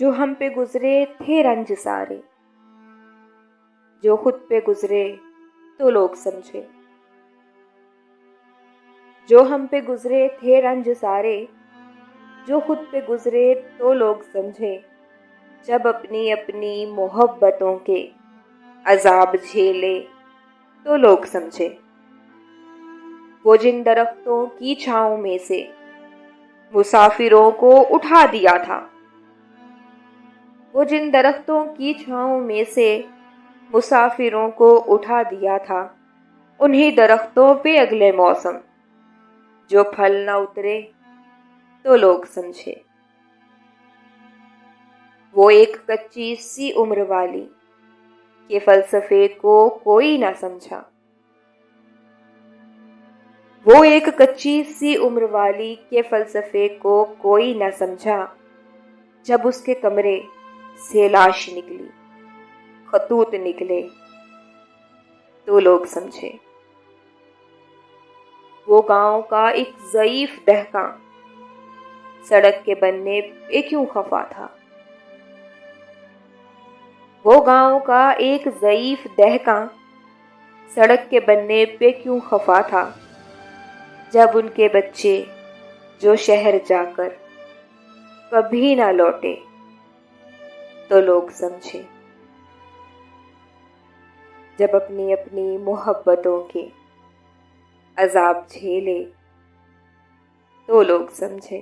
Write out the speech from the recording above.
जो हम पे गुजरे थे रंज सारे, जो खुद पे गुजरे तो लोग समझे। जो हम पे गुजरे थे रंज सारे, जो खुद पे गुजरे तो लोग समझे। जब अपनी अपनी मोहब्बतों के अजाब झेले तो लोग समझे। वो जिन दरख्तों की छाँव में से मुसाफिरों को उठा दिया था, वो जिन दरख्तों की छाँव में से मुसाफिरों को उठा दिया था, उन्हीं दरख्तों पे अगले मौसम जो फल न उतरे तो लोग समझे। वो एक कच्ची सी उम्र वाली के फलसफे को कोई ना समझा। वो एक कच्ची सी उम्र वाली के फलसफे को कोई ना समझा। जब उसके कमरे से लाश निकली, खतूत निकले तो लोग समझे। वो गांव का एक ज़ईफ दहका सड़क के बनने पे क्यों खफा था। वो गांव का एक ज़ईफ दहका सड़क के बनने पे क्यों खफा था। जब उनके बच्चे जो शहर जाकर कभी ना लौटे तो लोग समझे। जब अपनी अपनी मोहब्बतों के अजाब झेले तो लोग समझे।